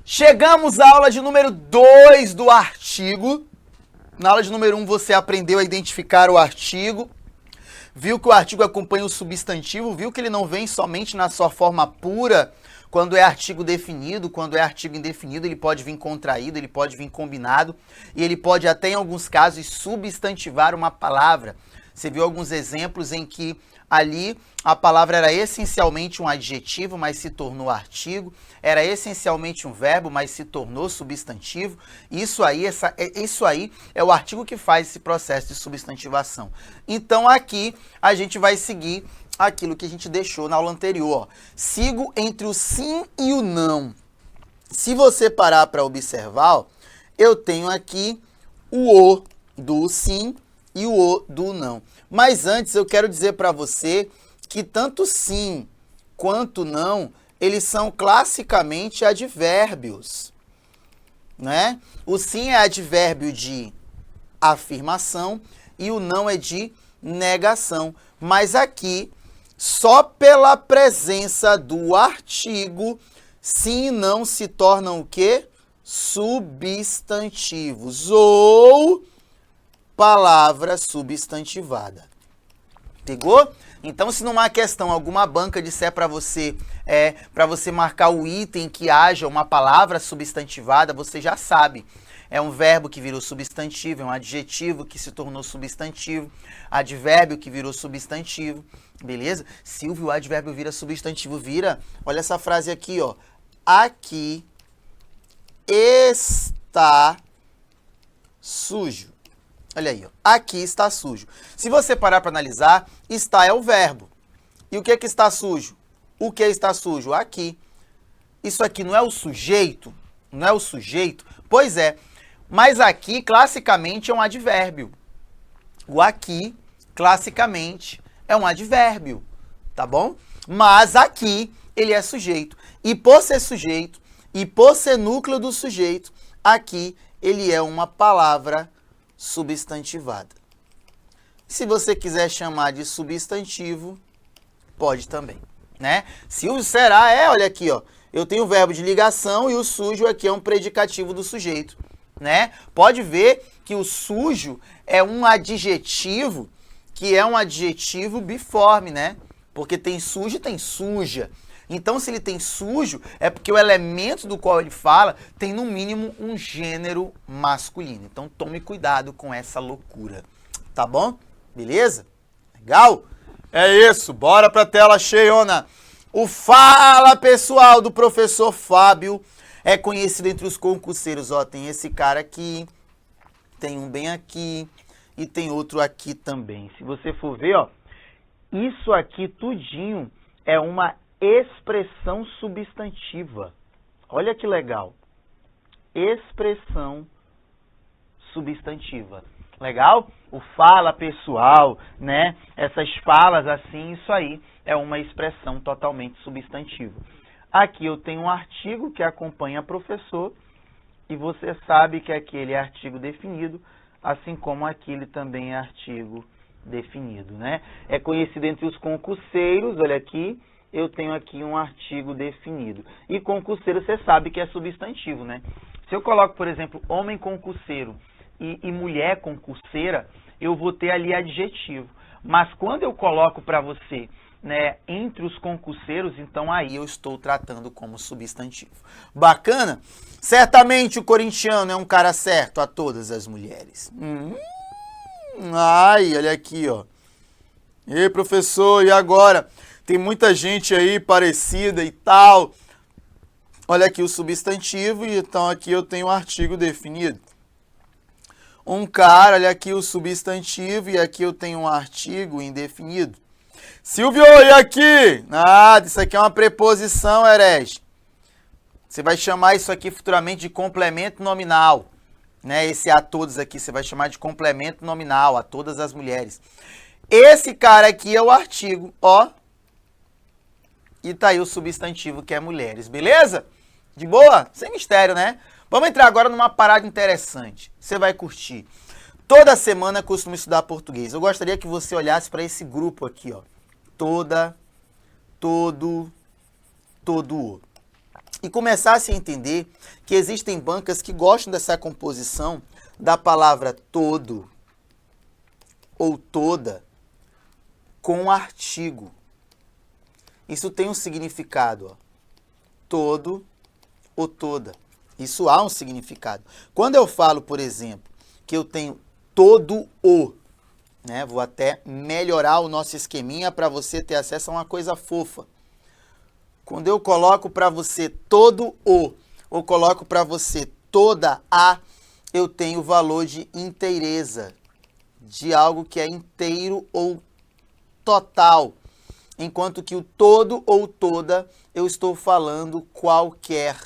Chegamos à aula de número 2 do artigo. Na aula de número 1 você aprendeu a identificar o artigo, viu que o artigo acompanha o substantivo, viu que ele não vem somente na sua forma pura, quando é artigo definido, quando é artigo indefinido, ele pode vir contraído, ele pode vir combinado, e ele pode até em alguns casos substantivar uma palavra. Você viu alguns exemplos em que ali a palavra era essencialmente um adjetivo, mas se tornou artigo, era essencialmente um verbo, mas se tornou substantivo. Isso aí é o artigo que faz esse processo de substantivação. Então aqui a gente vai seguir aquilo que a gente deixou na aula anterior. Ó. Sigo entre o sim e o não. Se você parar para observar, ó, eu tenho aqui o do sim e o do não. Mas antes eu quero dizer para você que tanto sim quanto não, eles são classicamente advérbios, né? O sim é advérbio de afirmação e o não é de negação. Mas aqui, só pela presença do artigo, sim e não se tornam o quê? Substantivos ou palavra substantivada. Pegou? Então, se numa questão alguma banca disser para você marcar o item que haja uma palavra substantivada, você já sabe. É um verbo que virou substantivo, é um adjetivo que se tornou substantivo, advérbio que virou substantivo, beleza? Silvio, o advérbio vira substantivo, vira. Olha essa frase aqui, ó. Aqui está sujo. Olha aí, ó. Aqui está sujo. Se você parar para analisar, está é o verbo. E o que é que está sujo? O que está sujo? Aqui. Isso aqui não é o sujeito? Não é o sujeito? Pois é. Mas aqui, classicamente, é um advérbio. O aqui, classicamente, é um advérbio. Tá bom? Mas aqui, ele é sujeito. E por ser sujeito, e por ser núcleo do sujeito, aqui, ele é uma palavra substantivada. Se você quiser chamar de substantivo, pode também, né? Silvio, será? Olha aqui, ó. Eu tenho o verbo de ligação e o sujo aqui é um predicativo do sujeito, né? Pode ver que o sujo é um adjetivo que é um adjetivo biforme, né? Porque tem sujo e tem suja. Então, se ele tem sujo, é porque o elemento do qual ele fala tem, no mínimo, um gênero masculino. Então, tome cuidado com essa loucura. Tá bom? Beleza? Legal? É isso. Bora pra tela cheiona. O Fala Pessoal do professor Fábio é conhecido entre os concurseiros. Ó, tem esse cara aqui, tem um bem aqui e tem outro aqui também. Se você for ver, ó, isso aqui tudinho é uma expressão substantiva. Olha que legal. Expressão substantiva. Legal? O fala pessoal, né? Essas falas assim, isso aí é uma expressão totalmente substantiva. Aqui eu tenho um artigo que acompanha professor e você sabe que aquele é artigo definido, assim como aquele também é artigo definido, né? É conhecido entre os concurseiros, olha aqui, eu tenho aqui um artigo definido. E concurseiro, você sabe que é substantivo, né? Se eu coloco, por exemplo, homem concurseiro e mulher concurseira, eu vou ter ali adjetivo. Mas quando eu coloco para você, né, entre os concurseiros, então aí eu estou tratando como substantivo. Bacana? Certamente o corintiano é um cara certo a todas as mulheres. Ai, olha aqui, ó. Ei, professor, e agora? Tem muita gente aí parecida e tal. Olha aqui o substantivo, e então aqui eu tenho um artigo definido. Um cara, olha aqui o substantivo, e aqui eu tenho um artigo indefinido. Silvio, e aqui? Nada, isso aqui é uma preposição, herege. Você vai chamar isso aqui futuramente de complemento nominal. Né? Esse a todos aqui, você vai chamar de complemento nominal, a todas as mulheres. Esse cara aqui é o artigo, ó. E tá aí o substantivo que é mulheres, beleza? De boa? Sem mistério, né? Vamos entrar agora numa parada interessante. Você vai curtir. Toda semana eu costumo estudar português. Eu gostaria que você olhasse para esse grupo aqui, ó. Todo. e começasse a entender que existem bancas que gostam dessa composição da palavra todo ou toda com artigo. Isso tem um significado, ó. Todo ou toda. Isso há um significado. Quando eu falo, por exemplo, que eu tenho todo o, né? Vou até melhorar o nosso esqueminha para você ter acesso a uma coisa fofa. Quando eu coloco para você todo o, ou coloco para você toda a, eu tenho o valor de inteireza, de algo que é inteiro ou total. Enquanto que o todo ou toda, eu estou falando qualquer.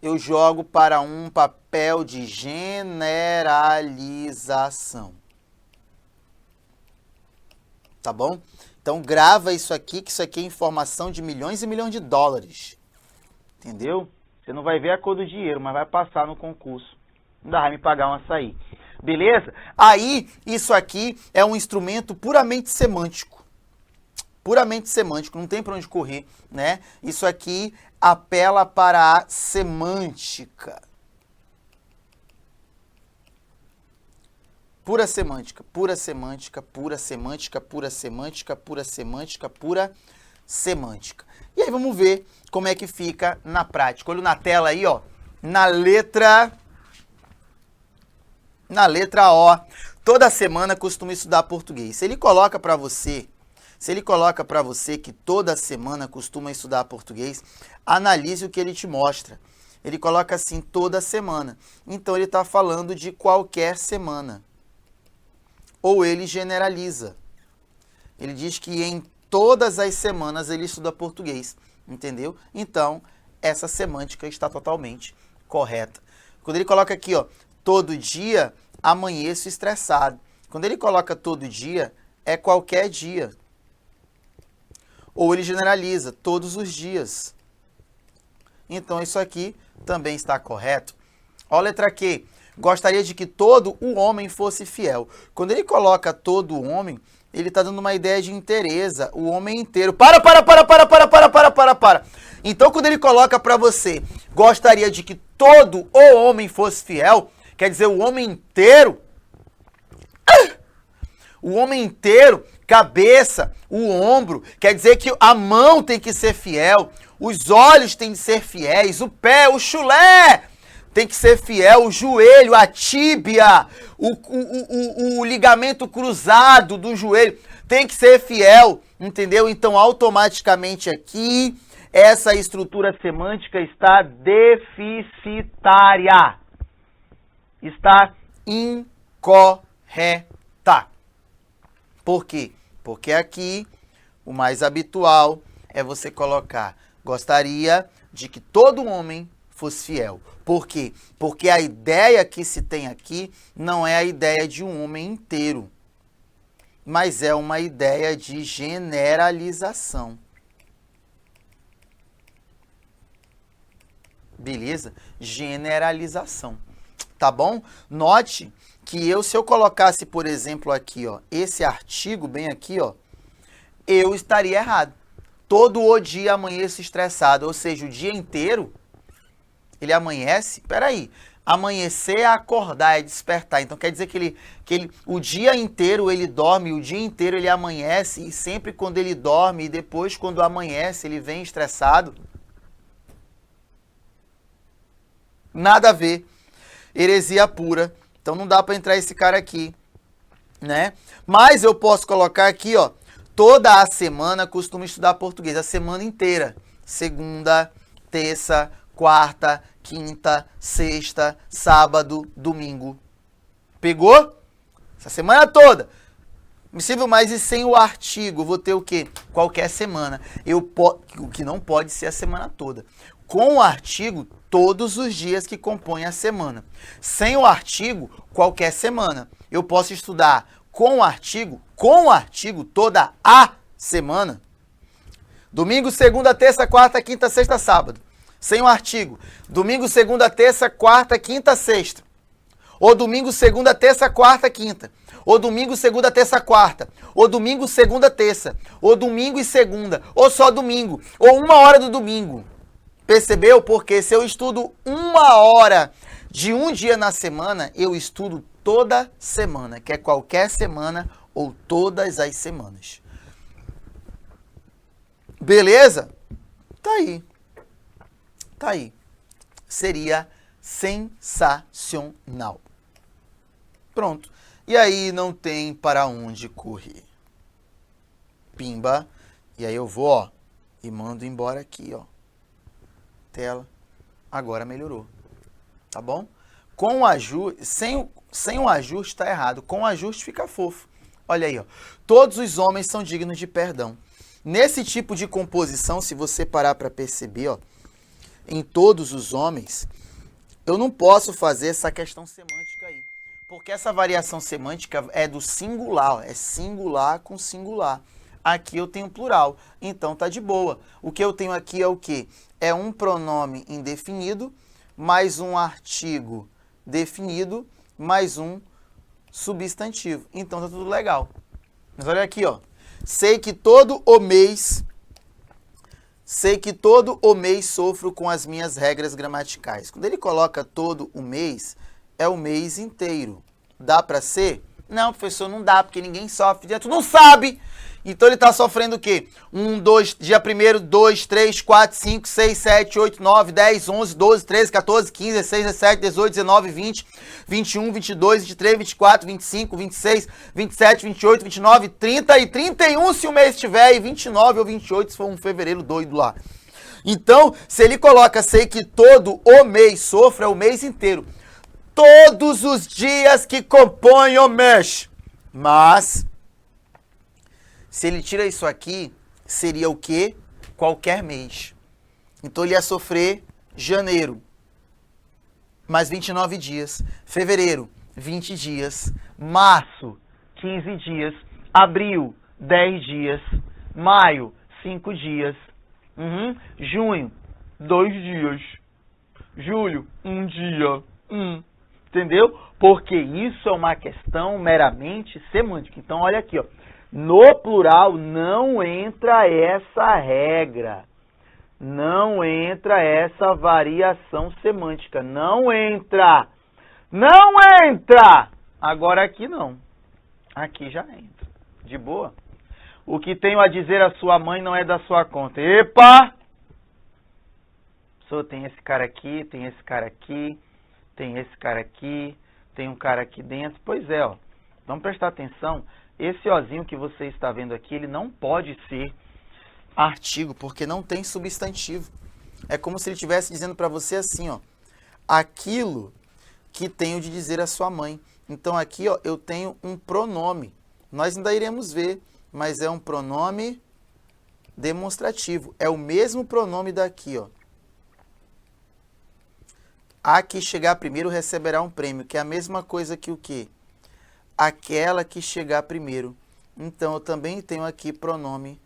Eu jogo para um papel de generalização. Tá bom? Então grava isso aqui, que isso aqui é informação de milhões e milhões de dólares. Entendeu? Você não vai ver a cor do dinheiro, mas vai passar no concurso. Ainda vai me pagar um açaí. Beleza? Aí, isso aqui é um instrumento puramente semântico. Puramente semântico, não tem para onde correr, né? Isso aqui apela para a semântica. Pura semântica, pura semântica, pura semântica, pura semântica, pura semântica, pura semântica. E aí vamos ver como é que fica na prática. Olha na tela aí, ó, na letra O. Toda semana costuma estudar português. Se ele coloca para você que toda semana costuma estudar português, analise o que ele te mostra. Ele coloca assim, toda semana. Então ele está falando de qualquer semana. Ou ele generaliza. Ele diz que em todas as semanas ele estuda português, entendeu? Então, essa semântica está totalmente correta. Quando ele coloca aqui, ó, todo dia, amanheço estressado. Quando ele coloca todo dia, é qualquer dia. Ou ele generaliza, todos os dias. Então, isso aqui também está correto. Ó, a letra Q. Gostaria de que todo o homem fosse fiel. Quando ele coloca todo o homem, ele está dando uma ideia de inteireza, o homem inteiro. Para. Então, quando ele coloca para você, gostaria de que todo o homem fosse fiel, quer dizer, o homem inteiro. O homem inteiro, cabeça, o ombro, quer dizer que a mão tem que ser fiel, os olhos têm que ser fiéis, o pé, o chulé tem que ser fiel, o joelho, a tíbia, o ligamento cruzado do joelho tem que ser fiel, entendeu? Então, automaticamente aqui, essa estrutura semântica está deficitária, está incorreta. Por quê? Porque aqui, o mais habitual é você colocar, gostaria de que todo homem fosse fiel. Por quê? Porque a ideia que se tem aqui não é a ideia de um homem inteiro, mas é uma ideia de generalização. Beleza? Generalização. Tá bom? Note que se eu colocasse, por exemplo, aqui, ó, esse artigo bem aqui, ó, eu estaria errado. Todo o dia amanheço estressado, ou seja, o dia inteiro ele amanhece. Peraí, amanhecer é acordar, é despertar. Então quer dizer que o dia inteiro ele dorme, o dia inteiro ele amanhece, e sempre quando ele dorme e depois quando amanhece ele vem estressado. Nada a ver. Heresia pura. Então não dá para entrar esse cara aqui, né? Mas eu posso colocar aqui, ó, toda a semana costumo estudar português, a semana inteira. Segunda, terça, quarta, quinta, sexta, sábado, domingo. Pegou? Essa semana toda. Possível, mas e sem o artigo? Vou ter o quê? Qualquer semana. O que não pode ser a semana toda. Com o artigo, todos os dias que compõem a semana. Sem o artigo, qualquer semana. Eu posso estudar com o artigo, toda a semana. Domingo, segunda, terça, quarta, quinta, sexta, sábado. Sem o artigo. Domingo, segunda, terça, quarta, quinta, sexta. Ou domingo, segunda, terça, quarta, quinta. ou domingo, segunda, terça, quarta, ou domingo, segunda, terça, ou domingo e segunda, ou só domingo, ou 1 hora do domingo. Percebeu? Porque se eu estudo 1 hora de um dia na semana, eu estudo toda semana, que é qualquer semana ou todas as semanas. Beleza? Tá aí. Tá aí. Seria sensacional. Pronto. E aí não tem para onde correr. Pimba. E aí eu vou, ó, e mando embora aqui, ó. Tela. Agora melhorou. Tá bom? Com o ajuste, sem o ajuste tá errado. Com o ajuste fica fofo. Olha aí, ó. Todos os homens são dignos de perdão. Nesse tipo de composição, se você parar para perceber, ó, em todos os homens, eu não posso fazer essa questão semântica aí. Porque essa variação semântica é do singular, ó, é singular com singular. Aqui eu tenho plural, então tá de boa. O que eu tenho aqui é o quê? É um pronome indefinido, mais um artigo definido, mais um substantivo. Então tá tudo legal. Mas olha aqui, ó. Sei que todo o mês sofro com as minhas regras gramaticais. Quando ele coloca todo o mês, é o mês inteiro. Dá para ser? Não, professor, não dá, porque ninguém sofre. Tu não sabe! Então ele está sofrendo o quê? dia 1º, 2, 3, 4, 5, 6, 7, 8, 9, 10, 11, 12, 13, 14, 15, 16, 17, 18, 19, 20, 21, 22, 23, 24, 25, 26, 27, 28, 29, 30 e 31 se o mês tiver, e 29 ou 28 se for um fevereiro doido lá. Então, se ele coloca, sei que todo o mês sofre, é o mês inteiro. Todos os dias que compõem o mês. Mas, se ele tira isso aqui, seria o quê? Qualquer mês. Então ele ia sofrer janeiro, mais 29 dias. Fevereiro, 20 dias. Março, 15 dias. Abril, 10 dias. Maio, 5 dias. Junho, 2 dias. Julho, 1 dia. Entendeu? Porque isso é uma questão meramente semântica. Então olha aqui, ó. No plural não entra essa regra, não entra essa variação semântica, não entra, não entra! Agora aqui não, aqui já entra, de boa. O que tenho a dizer à sua mãe não é da sua conta. Epa! Só tem esse cara aqui, tem esse cara aqui, tem esse cara aqui, tem um cara aqui dentro. Pois é, ó, vamos prestar atenção. Esse ozinho que você está vendo aqui, ele não pode ser artigo, porque não tem substantivo. É como se ele estivesse dizendo para você assim, ó, aquilo que tenho de dizer à sua mãe. Então aqui, ó, eu tenho um pronome. Nós ainda iremos ver, mas é um pronome demonstrativo. É o mesmo pronome daqui, ó. A que chegar primeiro receberá um prêmio, que é a mesma coisa que o quê? Aquela que chegar primeiro. Então, eu também tenho aqui pronome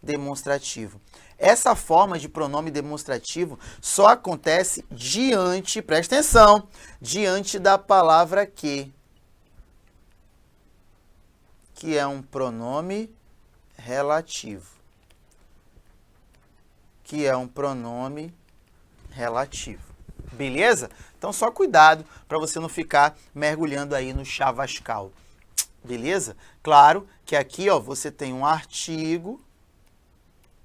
demonstrativo. Essa forma de pronome demonstrativo só acontece diante, presta atenção, diante da palavra que é um pronome relativo. Que é um pronome relativo. Beleza? Então só cuidado para você não ficar mergulhando aí no chavascal. Beleza? Claro que aqui, ó, você tem um artigo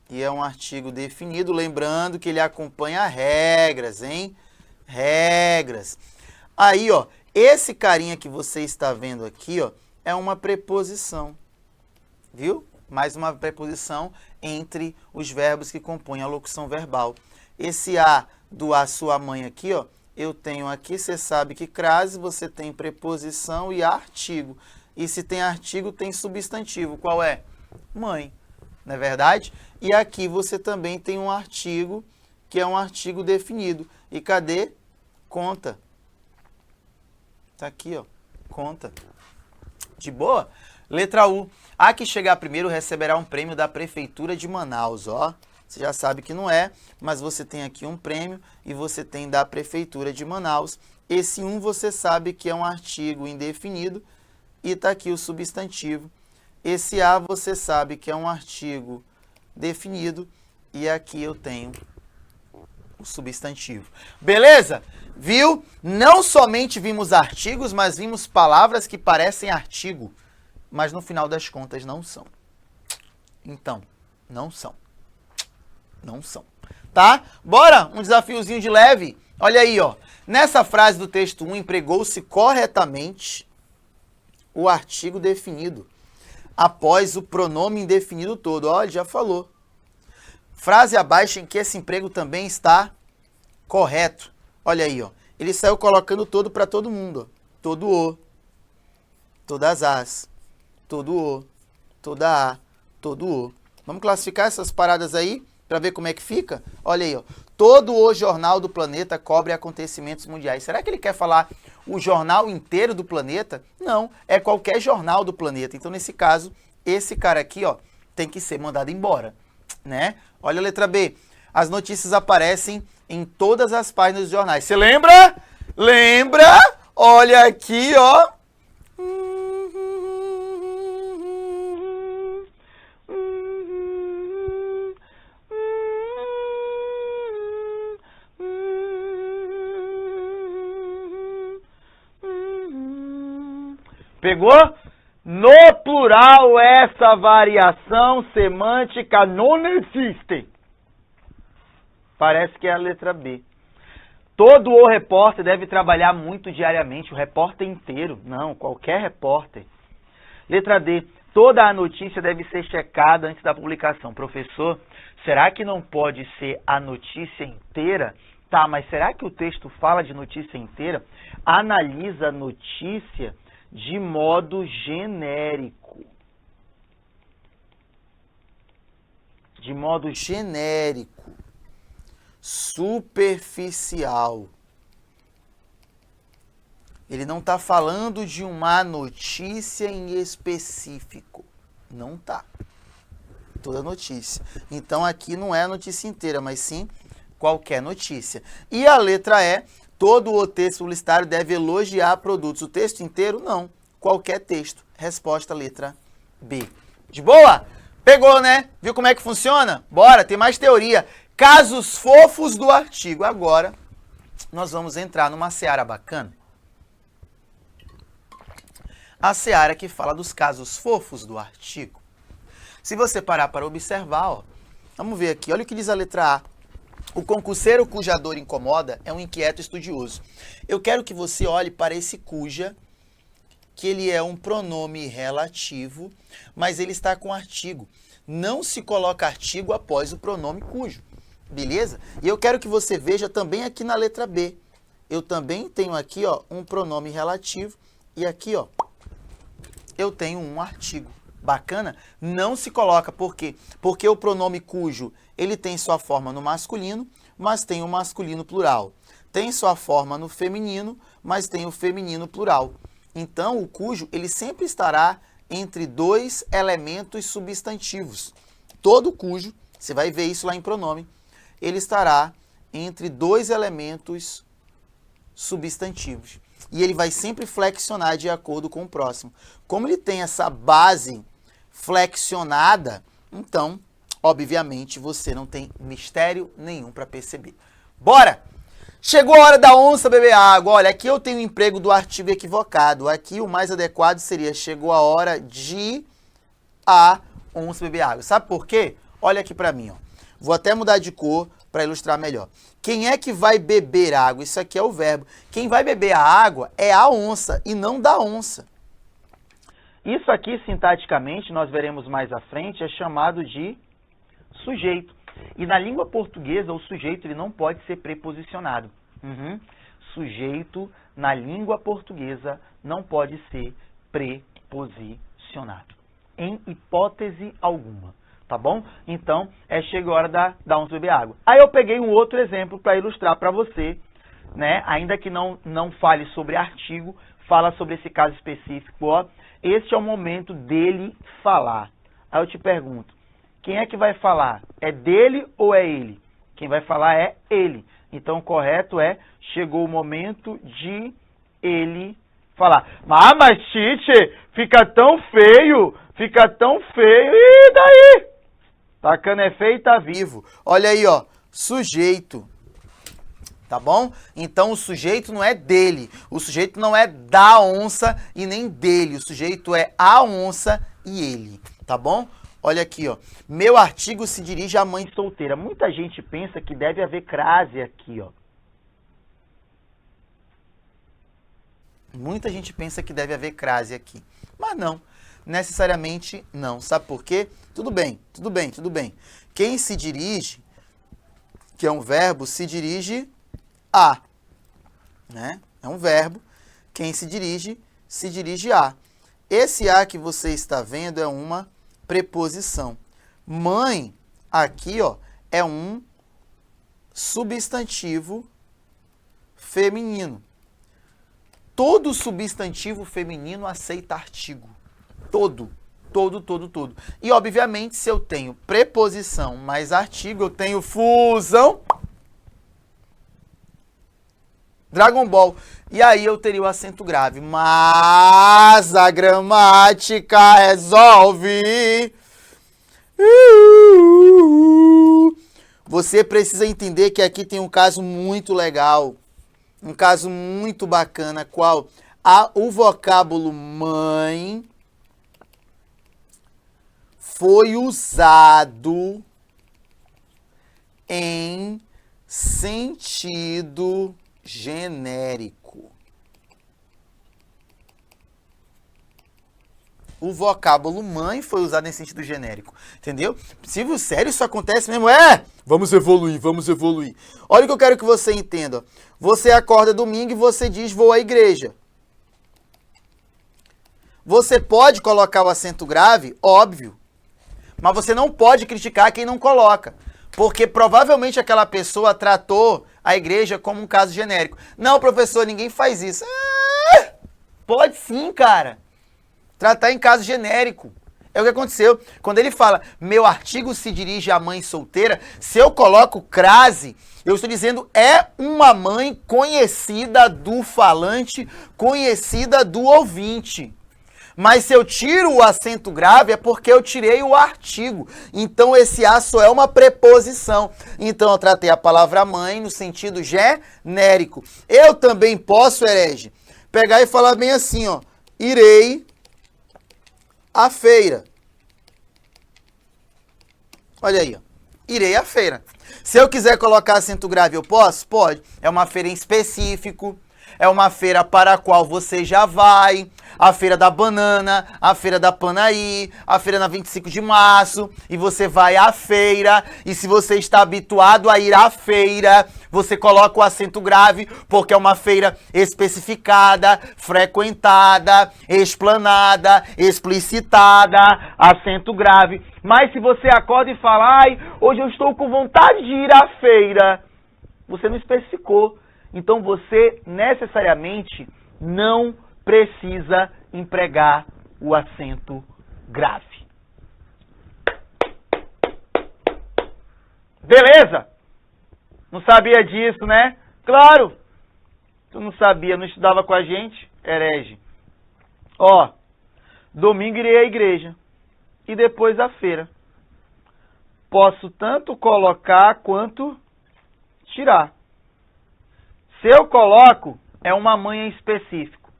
e é um artigo definido, lembrando que ele acompanha regras, hein? Regras. Aí, ó, esse carinha que você está vendo aqui, ó, é uma preposição. Viu? Mais uma preposição entre os verbos que compõem a locução verbal. Esse a do a sua mãe aqui, ó, eu tenho aqui, você sabe que crase, você tem preposição e artigo. E se tem artigo, tem substantivo. Qual é? Mãe, não é verdade? E aqui você também tem um artigo, que é um artigo definido. E cadê? Conta. Tá aqui, ó, conta. De boa? Letra U. A que chegar primeiro receberá um prêmio da Prefeitura de Manaus, ó. Você já sabe que não é, mas você tem aqui um prêmio e você tem da Prefeitura de Manaus. Esse 1 você sabe que é um artigo indefinido e está aqui o substantivo. Esse a você sabe que é um artigo definido e aqui eu tenho o substantivo. Beleza? Viu? Não somente vimos artigos, mas vimos palavras que parecem artigo, mas no final das contas não são. Então, não são. Não são. Tá? Bora? Um desafiozinho de leve. Olha aí, ó. Nessa frase do texto 1, empregou-se corretamente o artigo definido após o pronome indefinido todo. Ó, ele já falou. Frase abaixo em que esse emprego também está correto. Olha aí, ó. Ele saiu colocando todo para todo mundo. Ó. Todo o, todas as, todo o, toda a, todo o. Vamos classificar essas paradas aí para ver como é que fica? Olha aí, ó. Todo o jornal do planeta cobre acontecimentos mundiais. Será que ele quer falar o jornal inteiro do planeta? Não, é qualquer jornal do planeta. Então, nesse caso, esse cara aqui, ó, tem que ser mandado embora, né? Olha a letra B. As notícias aparecem em todas as páginas dos jornais. Você lembra? Lembra? Olha aqui, ó. Pegou? No plural, essa variação semântica não existe. Parece que é a letra B. Todo o repórter deve trabalhar muito diariamente. O repórter inteiro. Não, qualquer repórter. Letra D. Toda a notícia deve ser checada antes da publicação. Professor, será que não pode ser a notícia inteira? Tá, mas será que o texto fala de notícia inteira? Analisa a notícia de modo genérico. De modo genérico. Superficial. Ele não está falando de uma notícia em específico. Não está. Toda notícia. Então, aqui não é a notícia inteira, mas sim qualquer notícia. E a letra E, todo o texto publicitário deve elogiar produtos. O texto inteiro, não. Qualquer texto. Resposta, letra B. De boa? Pegou, né? Viu como é que funciona? Bora, tem mais teoria. Casos fofos do artigo. Agora, nós vamos entrar numa seara bacana. A seara que fala dos casos fofos do artigo. Se você parar para observar, ó, vamos ver aqui, olha o que diz a letra A. O concurseiro cuja dor incomoda é um inquieto estudioso. Eu quero que você olhe para esse cuja, que ele é um pronome relativo, mas ele está com artigo. Não se coloca artigo após o pronome cujo. Beleza? E eu quero que você veja também aqui na letra B. Eu também tenho aqui, ó, um pronome relativo e aqui, ó, eu tenho um artigo. Bacana? Não se coloca, por quê? Porque o pronome cujo, ele tem sua forma no masculino, mas tem o masculino plural. Tem sua forma no feminino, mas tem o feminino plural. Então, o cujo, ele sempre estará entre dois elementos substantivos. Todo cujo, você vai ver isso lá em pronome, ele estará entre dois elementos substantivos. E ele vai sempre flexionar de acordo com o próximo. Como ele tem essa base flexionada, então, obviamente, você não tem mistério nenhum para perceber. Bora! Chegou a hora da onça beber água. Olha, aqui eu tenho o emprego do artigo equivocado. Aqui o mais adequado seria chegou a hora de a onça beber água. Sabe por quê? Olha aqui para mim, ó. Vou até mudar de cor para ilustrar melhor. Quem é que vai beber água? Isso aqui é o verbo. Quem vai beber a água é a onça e não da onça. Isso aqui, sintaticamente, nós veremos mais à frente, é chamado de sujeito. E na língua portuguesa, o sujeito ele não pode ser preposicionado. Sujeito, na língua portuguesa, não pode ser preposicionado. Em hipótese alguma. Tá bom? Então, chegou a hora da onça beber água. Aí eu peguei um outro exemplo para ilustrar para você, né? Ainda que não fale sobre artigo, fala sobre esse caso específico. Ó, este é o momento dele falar. Aí eu te pergunto, quem é que vai falar? É dele ou é ele? Quem vai falar é ele. Então, o correto é, chegou o momento de ele Falar, mas Tite, fica tão feio, e daí? Tacando é feio e tá vivo. Olha aí, ó, sujeito. Tá bom? Então o sujeito não é dele, o sujeito não é da onça e nem dele, o sujeito é a onça e ele, tá bom? Olha aqui, ó. Meu artigo se dirige à mãe solteira. Muita gente pensa que deve haver crase aqui, ó. Muita gente pensa que deve haver crase aqui, mas não, necessariamente não. Sabe por quê? Tudo bem. Quem se dirige, que é um verbo, se dirige a, né? É um verbo. Quem se dirige a. Esse a que você está vendo é uma preposição. Mãe, aqui, ó, é um substantivo feminino. Todo substantivo feminino aceita artigo. Todo. E, obviamente, se eu tenho preposição mais artigo, eu tenho fusão. Dragon Ball. E aí eu teria o acento grave. Mas a gramática resolve. Você precisa entender que aqui tem um caso muito legal. Um caso muito bacana, qual o vocábulo mãe foi usado em sentido genérico. O vocábulo mãe foi usado em sentido genérico, entendeu? Se sério, isso acontece mesmo? Vamos evoluir. Olha o que eu quero que você entenda. Você acorda domingo e você diz, vou à igreja. Você pode colocar o acento grave? Óbvio. Mas você não pode criticar quem não coloca. Porque provavelmente aquela pessoa tratou a igreja como um caso genérico. Não, professor, ninguém faz isso. Pode sim, cara. Tratar em caso genérico. É o que aconteceu. Quando ele fala, meu artigo se dirige à mãe solteira, se eu coloco crase, eu estou dizendo, é uma mãe conhecida do falante, conhecida do ouvinte. Mas se eu tiro o acento grave, é porque eu tirei o artigo. Então, esse a só é uma preposição. Então, eu tratei a palavra mãe no sentido genérico. Eu também posso, herege, pegar e falar bem assim, ó. Irei à feira. Olha aí, ó. Irei à feira. Se eu quiser colocar acento grave, eu posso? Pode. É uma feira em específico. É uma feira para a qual você já vai. A feira da banana, a feira da Panaí, a feira na 25 de março. E você vai à feira. E se você está habituado a ir à feira, você coloca o acento grave, porque é uma feira especificada, frequentada, explanada, explicitada, acento grave. Mas se você acorda e fala, hoje eu estou com vontade de ir à feira, você não especificou. Então você necessariamente não precisa empregar o acento grave. Beleza? Não sabia disso, né? Claro! Tu não sabia, não estudava com a gente, herege. Ó, domingo irei à igreja e depois à feira. Posso tanto colocar quanto tirar. Se eu coloco, é uma mãe em específico.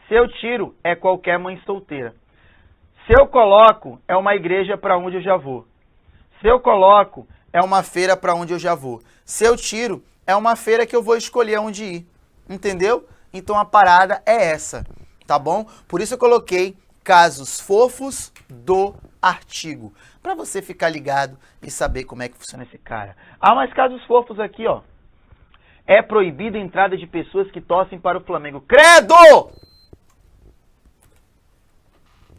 Se eu tiro, é qualquer mãe solteira. Se eu coloco, é uma igreja para onde eu já vou. Se eu coloco, é uma feira para onde eu já vou. Se eu tiro, é uma feira que eu vou escolher onde ir. Entendeu? Então a parada é essa, tá bom? Por isso eu coloquei casos fofos do artigo, para você ficar ligado e saber como é que funciona esse cara. Há mais casos fofos aqui, ó. É proibida a entrada de pessoas que torcem para o Flamengo. Credo!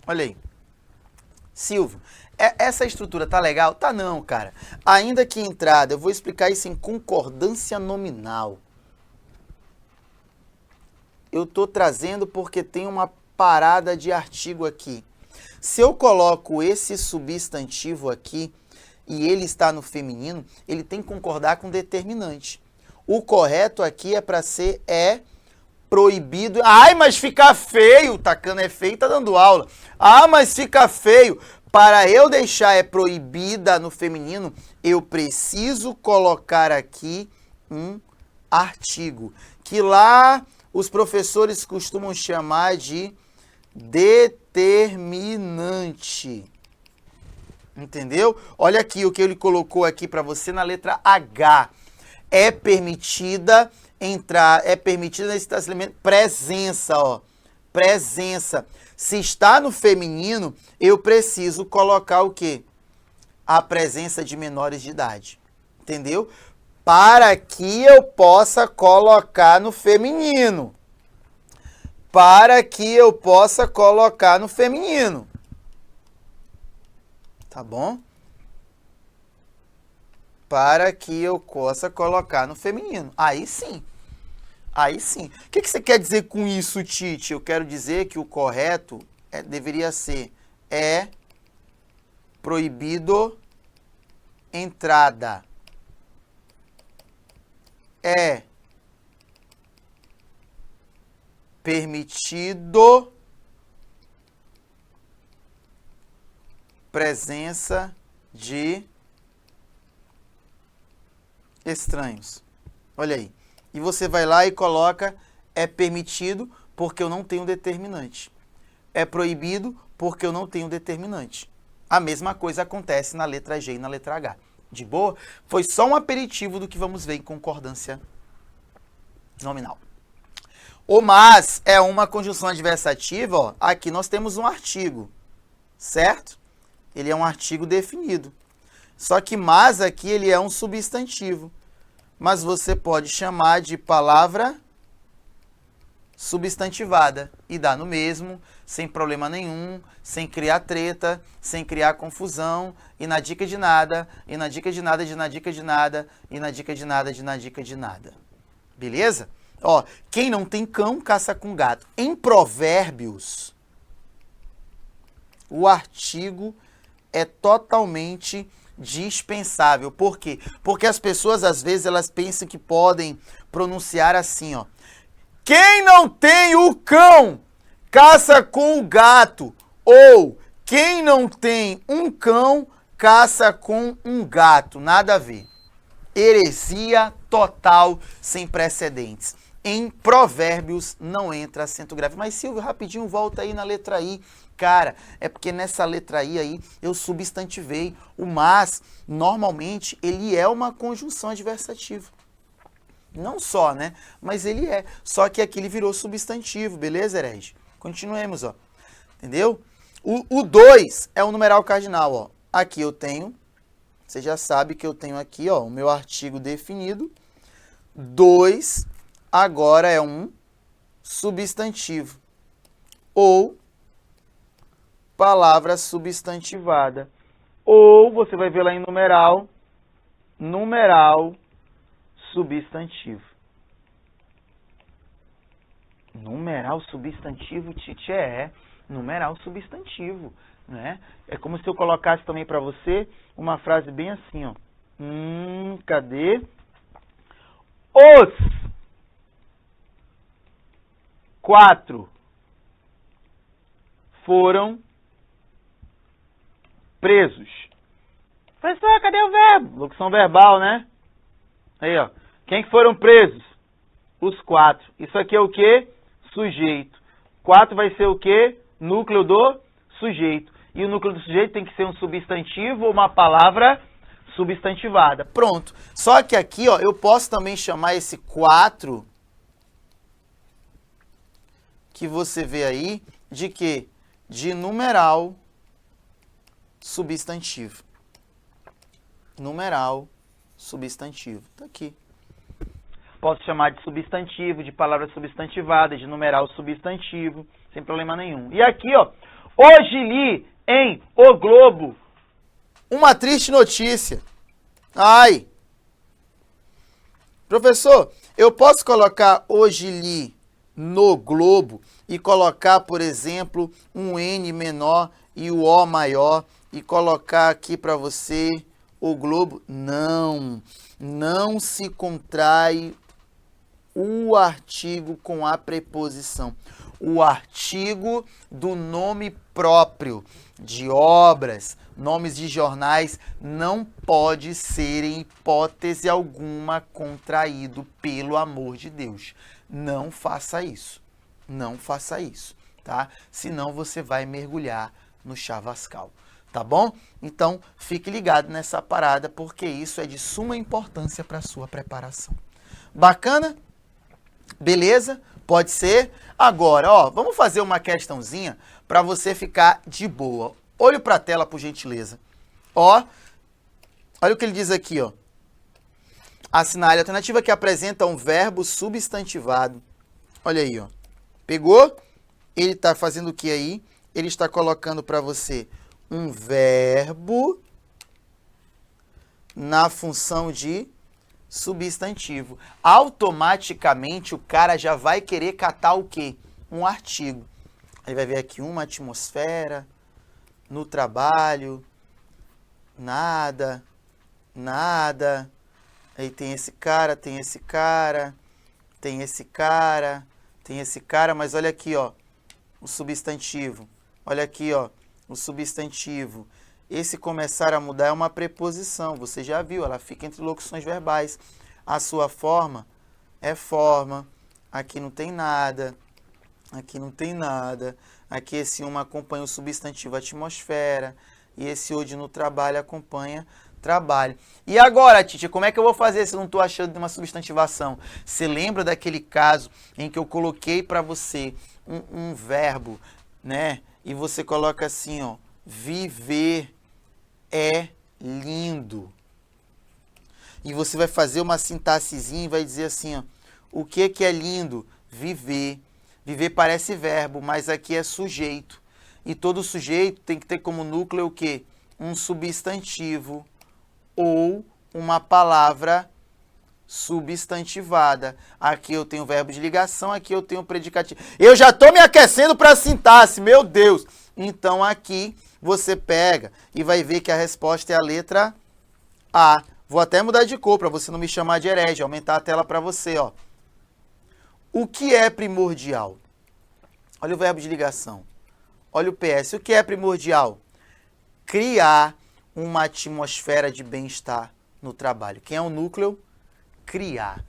Olha aí. Silvio, essa estrutura tá legal? Tá não, cara. Ainda que entrada, eu vou explicar isso em concordância nominal. Eu tô trazendo porque tem uma parada de artigo aqui. Se eu coloco esse substantivo aqui e ele está no feminino, ele tem que concordar com determinante. O correto aqui é para ser proibido. Ai, mas fica feio. Tacando é feio, tá dando aula. Ah, mas fica feio. Para eu deixar é proibida no feminino, eu preciso colocar aqui um artigo, que lá os professores costumam chamar de determinante. Entendeu? Olha aqui o que ele colocou aqui para você na letra H. É permitida entrar, é permitida nesse estabelecimento presença, ó. Presença. Se está no feminino, eu preciso colocar o quê? A presença de menores de idade. Entendeu? Para que eu possa colocar no feminino. Para que eu possa colocar no feminino. Tá bom? Para que eu possa colocar no feminino. Aí sim. Aí sim. O que você quer dizer com isso, Tite? Eu quero dizer que o correto deveria ser proibido entrada. É permitido presença de estranhos. Olha aí. E você vai lá e coloca é permitido porque eu não tenho determinante. É proibido porque eu não tenho determinante. A mesma coisa acontece na letra G e na letra H. De boa? Foi só um aperitivo do que vamos ver em concordância nominal. O mas é uma conjunção adversativa, ó. Aqui nós temos um artigo, certo? Ele é um artigo definido. Só que mas aqui ele é um substantivo. Mas você pode chamar de palavra substantivada e dá no mesmo, sem problema nenhum, sem criar treta, sem criar confusão, e na dica de nada, e na dica de nada, de na dica de nada, e na dica de nada, de na dica de nada. Beleza? Ó, quem não tem cão, caça com gato. Em Provérbios, o artigo é totalmente dispensável. Por quê? Porque as pessoas, às vezes, elas pensam que podem pronunciar assim, ó. Quem não tem o cão, caça com o gato. Ou, quem não tem um cão, caça com um gato. Nada a ver. Heresia total, sem precedentes. Em Provérbios não entra acento grave. Mas, Silvio, rapidinho, volta aí na letra I. Cara, é porque nessa letra I aí eu substantivei. O mas, normalmente, ele é uma conjunção adversativa. Não só, né? Mas ele é. Só que aqui ele virou substantivo, beleza, herege? Continuemos, ó. Entendeu? O 2 é o numeral cardinal, ó. Aqui eu tenho, você já sabe que eu tenho aqui, ó, o meu artigo definido. 2 agora é um substantivo. Ou palavra substantivada. Ou você vai ver lá em numeral substantivo. Numeral substantivo, Tite, numeral substantivo, né? É como se eu colocasse também para você uma frase bem assim, ó. Cadê? Os 4 foram presos. Professor, cadê o verbo? Locução verbal, né? Aí, ó. Quem foram presos? Os 4. Isso aqui é o quê? Sujeito. 4 vai ser o quê? Núcleo do sujeito. E o núcleo do sujeito tem que ser um substantivo ou uma palavra substantivada. Pronto. Só que aqui, ó, eu posso também chamar esse 4 que você vê aí de quê? De numeral substantivo. Numeral substantivo. Tá aqui. Posso chamar de substantivo, de palavra substantivada, de numeral substantivo, sem problema nenhum. E aqui, ó, hoje li em O Globo uma triste notícia. Ai! Professor, eu posso colocar hoje li no Globo e colocar, por exemplo, um N menor e o O maior e colocar aqui para você o Globo? Não, não se contrai o artigo com a preposição. O artigo do nome próprio de obras, nomes de jornais, não pode ser em hipótese alguma contraído, pelo amor de Deus. Não faça isso. Não faça isso, tá? Senão você vai mergulhar no chavascal, tá bom? Então, fique ligado nessa parada, porque isso é de suma importância para a sua preparação. Bacana? Beleza? Pode ser? Agora, ó, vamos fazer uma questãozinha para você ficar de boa. Olhe para a tela, por gentileza. Ó, olha o que ele diz aqui, ó. Assinale a alternativa que apresenta um verbo substantivado. Olha aí, ó. Pegou? Ele está fazendo o que aí? Ele está colocando para você um verbo na função de substantivo. Automaticamente o cara já vai querer catar o quê? Um artigo. Aí vai ver aqui uma atmosfera, no trabalho, nada, nada. Aí tem esse cara, tem esse cara, tem esse cara, tem esse cara, mas olha aqui, ó, o substantivo. Olha aqui, ó, o substantivo. Esse começar a mudar é uma preposição, você já viu, ela fica entre locuções verbais. A sua forma é forma, aqui não tem nada, aqui não tem nada. Aqui esse uma acompanha o substantivo atmosfera, e esse hoje no trabalho acompanha trabalho. E agora, Titi, como é que eu vou fazer se eu não estou achando de uma substantivação? Você lembra daquele caso em que eu coloquei para você um verbo, né? E você coloca assim, ó, viver é lindo. E você vai fazer uma sintaxezinha e vai dizer assim, ó, o que é lindo? Viver. Viver parece verbo, mas aqui é sujeito. E todo sujeito tem que ter como núcleo o quê? Um substantivo ou uma palavra substantivada. Aqui eu tenho verbo de ligação, aqui eu tenho predicativo. Eu já estou me aquecendo para a sintaxe, meu Deus! Então aqui você pega e vai ver que a resposta é a letra A. Vou até mudar de cor para você não me chamar de herege, aumentar a tela para você, ó. O que é primordial? Olha o verbo de ligação. Olha o PS. O que é primordial? Criar uma atmosfera de bem-estar no trabalho. Quem é o núcleo? Criar.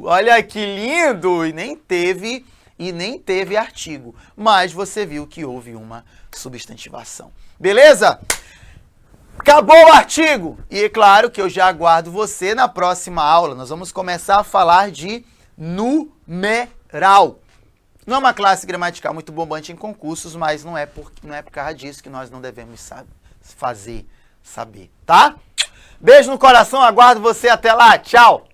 Olha que lindo! E nem teve artigo. Mas você viu que houve uma substantivação. Beleza? Acabou o artigo! E é claro que eu já aguardo você na próxima aula. Nós vamos começar a falar de numeral. Não é uma classe gramatical muito bombante em concursos, mas não é por causa disso que nós não devemos saber, tá? Beijo no coração, aguardo você até lá. Tchau!